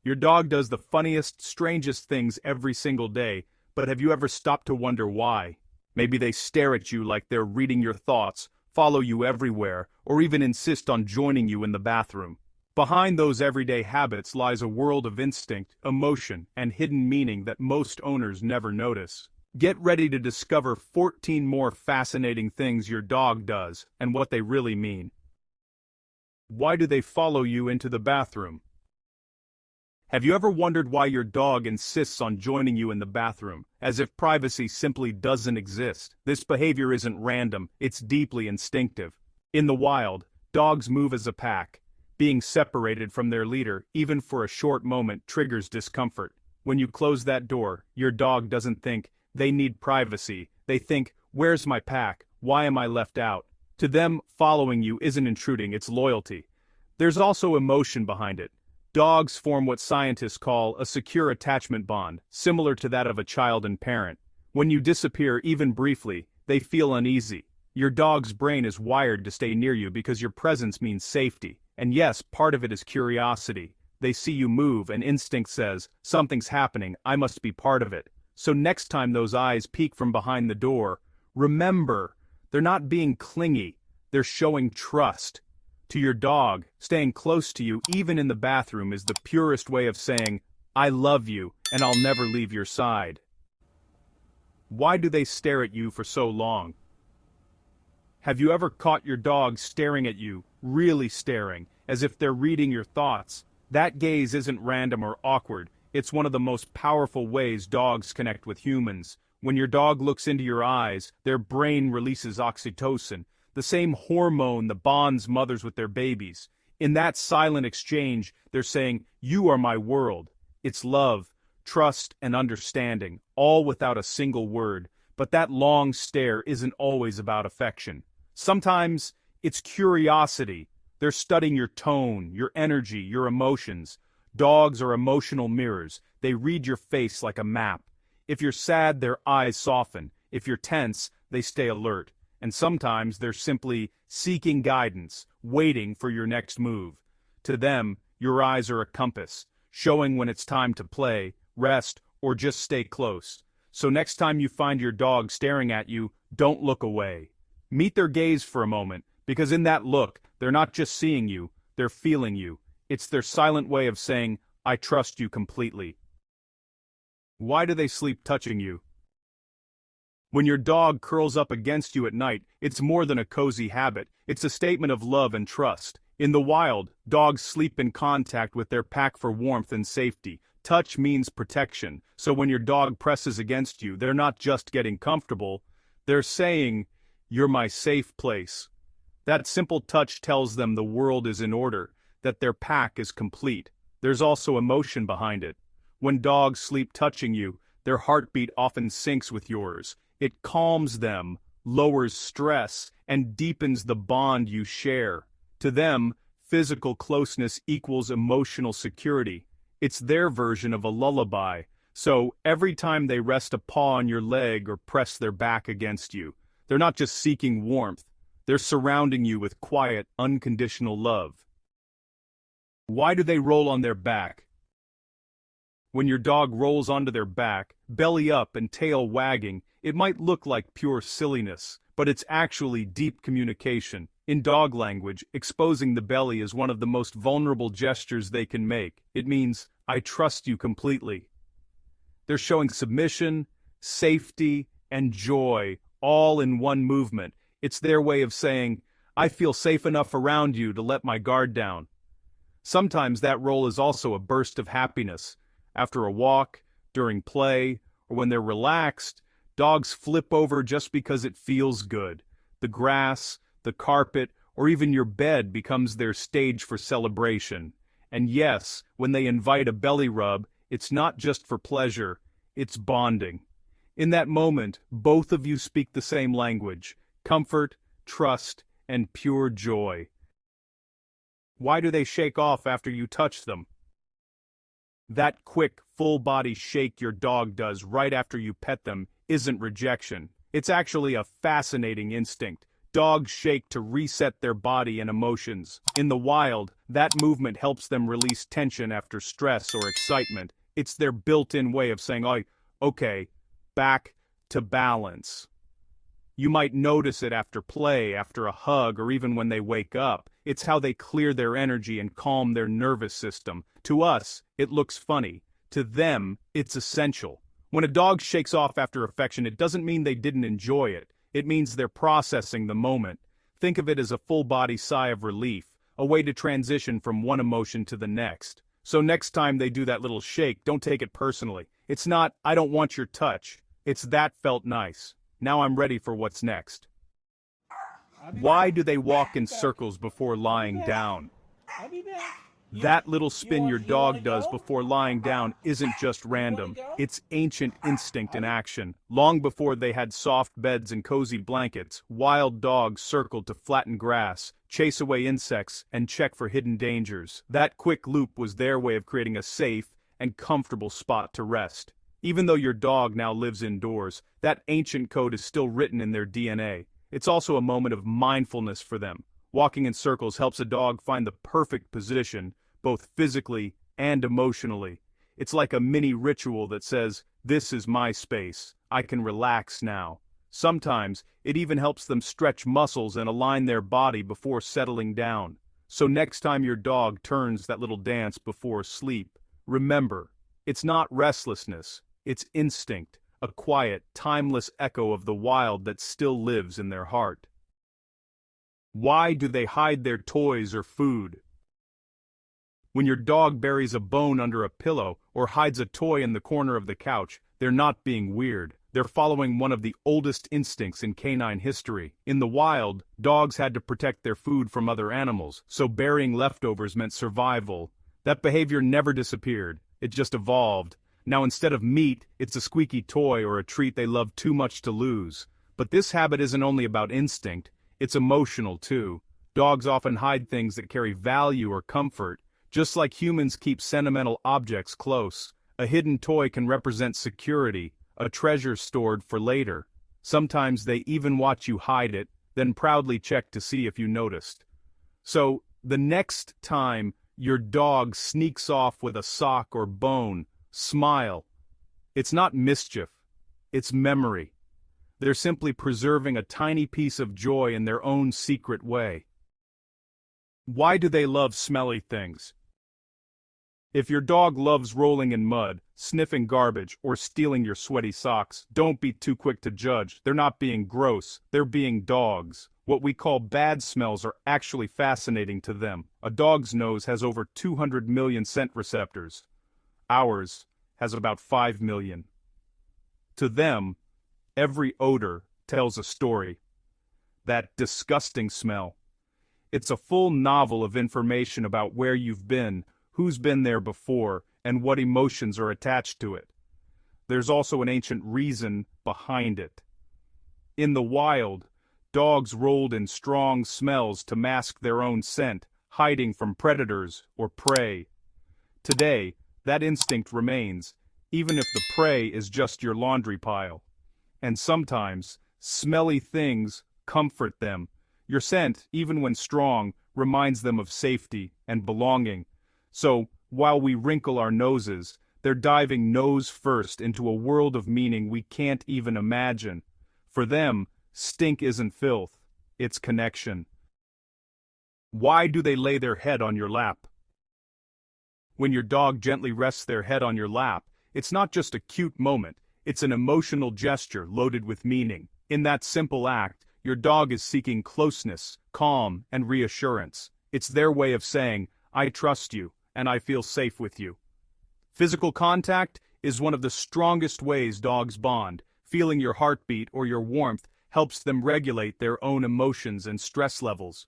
Your dog does the funniest, strangest things every single day, but have you ever stopped to wonder why? Maybe they stare at you like they're reading your thoughts, follow you everywhere, or even insist on joining you in the bathroom. Behind those everyday habits lies a world of instinct, emotion, and hidden meaning that most owners never notice. Get ready to discover 14 more fascinating things your dog does and what they really mean. Why do they follow you into the bathroom? Have you ever wondered why your dog insists on joining you in the bathroom, as if privacy simply doesn't exist? This behavior isn't random, it's deeply instinctive. In the wild, dogs move as a pack. Being separated from their leader, even for a short moment, triggers discomfort. When you close that door, your dog doesn't think, they need privacy. They think, where's my pack? Why am I left out? To them, following you isn't intruding, it's loyalty. There's also emotion behind it. Dogs form what scientists call a secure attachment bond, similar to that of a child and parent. When you disappear even briefly, they feel uneasy. Your dog's brain is wired to stay near you because your presence means safety. And yes, part of it is curiosity. They see you move and instinct says, something's happening, I must be part of it. So next time those eyes peek from behind the door, remember, they're not being clingy, they're showing trust. To your dog, staying close to you even in the bathroom is the purest way of saying, I love you and I'll never leave your side. Why do they stare at you for so long? Have you ever caught your dog staring at you, really staring, as if they're reading your thoughts? That gaze isn't random or awkward, it's one of the most powerful ways dogs connect with humans. When your dog looks into your eyes, their brain releases oxytocin, the same hormone that bonds mothers with their babies. In that silent exchange, they're saying, you are my world. It's love, trust, and understanding, all without a single word. But that long stare isn't always about affection. Sometimes, it's curiosity. They're studying your tone, your energy, your emotions. Dogs are emotional mirrors. They read your face like a map. If you're sad, their eyes soften. If you're tense, they stay alert. And sometimes they're simply seeking guidance, waiting for your next move. To them, your eyes are a compass, showing when it's time to play, rest, or just stay close. So next time you find your dog staring at you, don't look away. Meet their gaze for a moment, because in that look, they're not just seeing you, they're feeling you. It's their silent way of saying, I trust you completely. Why do they sleep touching you? When your dog curls up against you at night, it's more than a cozy habit, it's a statement of love and trust. In the wild, dogs sleep in contact with their pack for warmth and safety. Touch means protection, so when your dog presses against you, they're not just getting comfortable, they're saying, you're my safe place. That simple touch tells them the world is in order, that their pack is complete. There's also emotion behind it. When dogs sleep touching you, their heartbeat often syncs with yours. It calms them, lowers stress, and deepens the bond you share. To them, physical closeness equals emotional security. It's their version of a lullaby. So, every time they rest a paw on your leg or press their back against you, they're not just seeking warmth, they're surrounding you with quiet, unconditional love. Why do they roll on their back? When your dog rolls onto their back, belly up and tail wagging, it might look like pure silliness, but it's actually deep communication. In dog language, exposing the belly is one of the most vulnerable gestures they can make. It means, I trust you completely. They're showing submission, safety, and joy, all in one movement. It's their way of saying, I feel safe enough around you to let my guard down. Sometimes that roll is also a burst of happiness. After a walk, during play, or when they're relaxed, dogs flip over just because it feels good. The grass, the carpet, or even your bed becomes their stage for celebration. And yes, when they invite a belly rub, it's not just for pleasure, it's bonding. In that moment, both of you speak the same language, comfort, trust, and pure joy. Why do they shake off after you touch them? That quick, full-body shake your dog does right after you pet them isn't rejection. It's actually a fascinating instinct. Dogs shake to reset their body and emotions. In the wild, that movement helps them release tension after stress or excitement. It's their built-in way of saying, "Oh, okay, back to balance." You might notice it after play, after a hug, or even when they wake up. It's how they clear their energy and calm their nervous system. To us, it looks funny. To them, it's essential. When a dog shakes off after affection, it doesn't mean they didn't enjoy it. It means they're processing the moment. Think of it as a full-body sigh of relief, a way to transition from one emotion to the next. So next time they do that little shake, don't take it personally. It's not, "I don't want your touch." It's, "That felt nice. Now I'm ready for what's next." Why do they walk in circles before lying down? That little spin your dog does before lying down isn't just random. It's ancient instinct in action. Long before they had soft beds and cozy blankets, wild dogs circled to flatten grass, chase away insects, and check for hidden dangers. That quick loop was their way of creating a safe and comfortable spot to rest. Even though your dog now lives indoors, that ancient code is still written in their DNA. It's also a moment of mindfulness for them. Walking in circles helps a dog find the perfect position, both physically and emotionally. It's like a mini ritual that says, "This is my space. I can relax now." Sometimes, it even helps them stretch muscles and align their body before settling down. So next time your dog turns that little dance before sleep, remember, it's not restlessness, it's instinct, a quiet, timeless echo of the wild that still lives in their heart. Why do they hide their toys or food? When your dog buries a bone under a pillow or hides a toy in the corner of the couch, they're not being weird. They're following one of the oldest instincts in canine history. In the wild, dogs had to protect their food from other animals, so burying leftovers meant survival. That behavior never disappeared. It just evolved. Now instead of meat, it's a squeaky toy or a treat they love too much to lose. But this habit isn't only about instinct, it's emotional too. Dogs often hide things that carry value or comfort. Just like humans keep sentimental objects close, a hidden toy can represent security, a treasure stored for later. Sometimes they even watch you hide it, then proudly check to see if you noticed. So, the next time your dog sneaks off with a sock or bone, smile. It's not mischief, it's memory. They're simply preserving a tiny piece of joy in their own secret way. Why do they love smelly things? If your dog loves rolling in mud, sniffing garbage, or stealing your sweaty socks, don't be too quick to judge. They're not being gross, they're being dogs. What we call bad smells are actually fascinating to them. A dog's nose has over 200 million scent receptors. Ours has about 5 million. To them, every odor tells a story. That disgusting smell. It's a full novel of information about where you've been, who's been there before, and what emotions are attached to it. There's also an ancient reason behind it. In the wild, dogs rolled in strong smells to mask their own scent, hiding from predators or prey. Today, that instinct remains, even if the prey is just your laundry pile. And sometimes, smelly things comfort them. Your scent, even when strong, reminds them of safety and belonging. So, while we wrinkle our noses, they're diving nose first into a world of meaning we can't even imagine. For them, stink isn't filth, it's connection. Why do they lay their head on your lap? When your dog gently rests their head on your lap, it's not just a cute moment, it's an emotional gesture loaded with meaning. In that simple act, your dog is seeking closeness, calm, and reassurance. It's their way of saying, "I trust you, and I feel safe with you." Physical contact is one of the strongest ways dogs bond. Feeling your heartbeat or your warmth helps them regulate their own emotions and stress levels.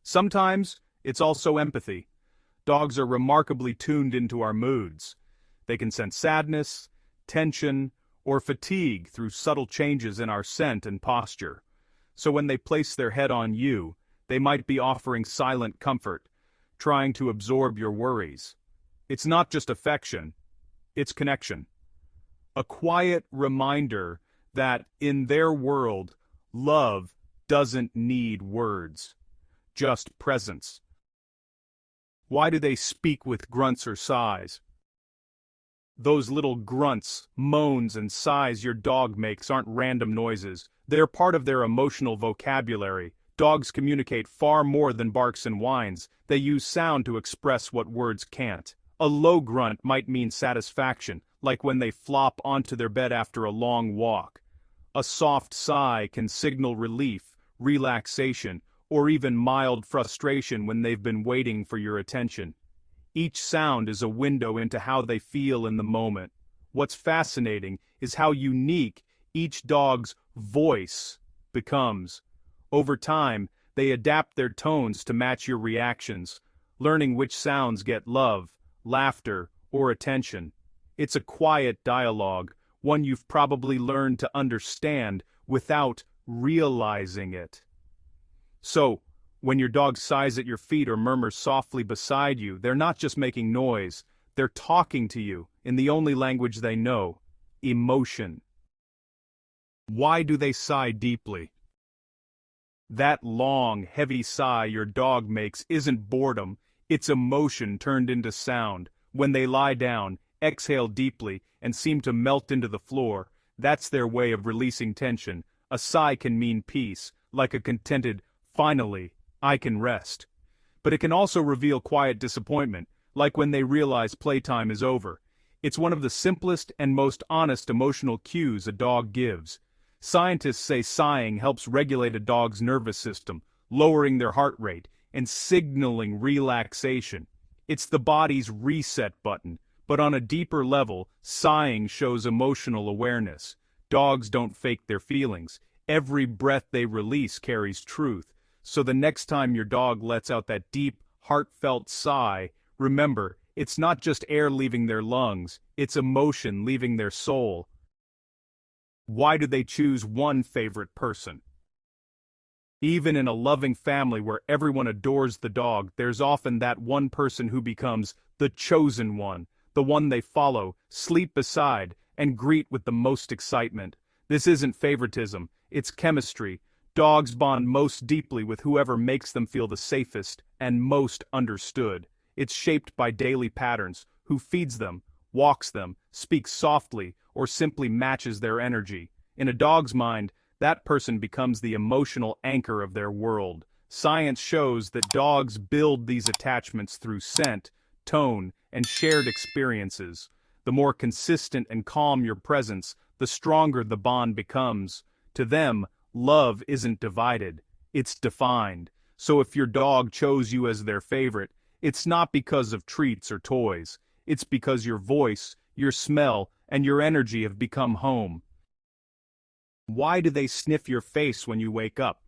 Sometimes, it's also empathy. Dogs are remarkably tuned into our moods. They can sense sadness, tension, or fatigue through subtle changes in our scent and posture. So when they place their head on you, they might be offering silent comfort, trying to absorb your worries. It's not just affection, it's connection. A quiet reminder that, in their world, love doesn't need words, just presence. Why do they speak with grunts or sighs? Those little grunts, moans, and sighs your dog makes aren't random noises. They're part of their emotional vocabulary. Dogs communicate far more than barks and whines. They use sound to express what words can't. A low grunt might mean satisfaction, like when they flop onto their bed after a long walk. A soft sigh can signal relief, relaxation, or even mild frustration when they've been waiting for your attention. Each sound is a window into how they feel in the moment. What's fascinating is how unique each dog's voice becomes. Over time, they adapt their tones to match your reactions, learning which sounds get love, laughter, or attention. It's a quiet dialogue, one you've probably learned to understand without realizing it. So, when your dog sighs at your feet or murmurs softly beside you, they're not just making noise, they're talking to you in the only language they know, emotion. Why do they sigh deeply? That long, heavy sigh your dog makes isn't boredom, it's emotion turned into sound. When they lie down, exhale deeply, and seem to melt into the floor, that's their way of releasing tension. A sigh can mean peace, like a contented, "Finally, I can rest." But it can also reveal quiet disappointment, like when they realize playtime is over. It's one of the simplest and most honest emotional cues a dog gives. Scientists say sighing helps regulate a dog's nervous system, lowering their heart rate and signaling relaxation. It's the body's reset button, but on a deeper level, sighing shows emotional awareness. Dogs don't fake their feelings. Every breath they release carries truth. So the next time your dog lets out that deep, heartfelt sigh, remember, it's not just air leaving their lungs, it's emotion leaving their soul. Why do they choose one favorite person? Even in a loving family where everyone adores the dog, there's often that one person who becomes the chosen one, the one they follow, sleep beside, and greet with the most excitement. This isn't favoritism, it's chemistry. Dogs bond most deeply with whoever makes them feel the safest and most understood. It's shaped by daily patterns, who feeds them, walks them, speaks softly, or simply matches their energy. In a dog's mind, that person becomes the emotional anchor of their world. Science shows that dogs build these attachments through scent, tone, and shared experiences. The more consistent and calm your presence, the stronger the bond becomes. To them, love isn't divided, it's defined. So if your dog chose you as their favorite, it's not because of treats or toys. It's because your voice, your smell, and your energy have become home. Why do they sniff your face when you wake up?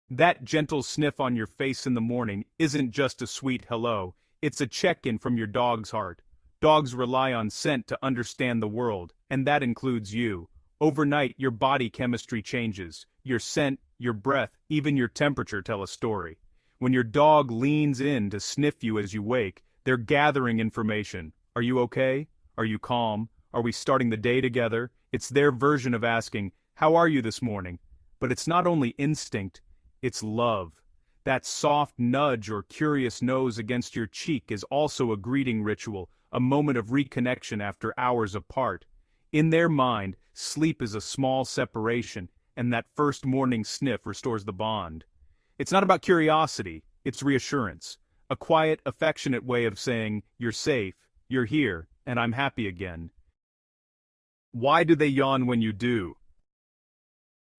That gentle sniff on your face in the morning isn't just a sweet hello, it's a check-in from your dog's heart. Dogs rely on scent to understand the world, and that includes you. Overnight, your body chemistry changes. Your scent, your breath, even your temperature tell a story. When your dog leans in to sniff you as you wake, they're gathering information. Are you okay? Are you calm? Are we starting the day together? It's their version of asking, "How are you this morning?" But it's not only instinct, it's love. That soft nudge or curious nose against your cheek is also a greeting ritual, a moment of reconnection after hours apart. In their mind, sleep is a small separation, and that first morning sniff restores the bond. It's not about curiosity, it's reassurance. A quiet, affectionate way of saying, "You're safe, you're here, and I'm happy again." Why do they yawn when you do?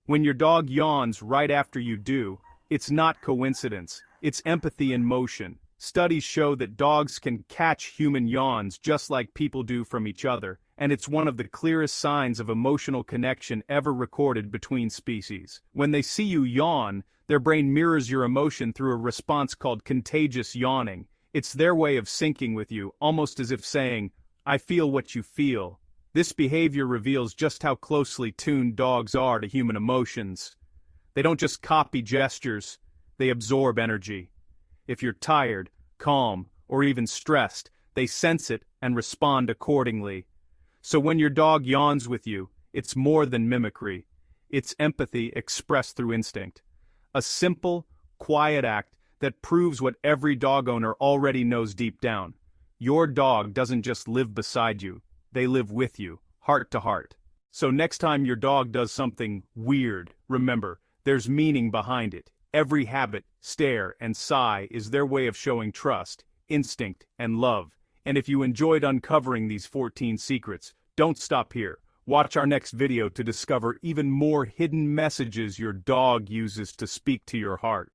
When your dog yawns right after you do, it's not coincidence, it's empathy in motion. Studies show that dogs can catch human yawns just like people do from each other, and it's one of the clearest signs of emotional connection ever recorded between species. When they see you yawn, their brain mirrors your emotion through a response called contagious yawning. It's their way of syncing with you, almost as if saying, "I feel what you feel." This behavior reveals just how closely tuned dogs are to human emotions. They don't just copy gestures, they absorb energy. If you're tired, calm, or even stressed, they sense it and respond accordingly. So when your dog yawns with you, it's more than mimicry. It's empathy expressed through instinct. A simple, quiet act that proves what every dog owner already knows deep down. Your dog doesn't just live beside you, they live with you, heart to heart. So next time your dog does something weird, remember, there's meaning behind it. Every habit, stare, and sigh is their way of showing trust, instinct, and love. And if you enjoyed uncovering these 14 secrets, don't stop here. Watch our next video to discover even more hidden messages your dog uses to speak to your heart.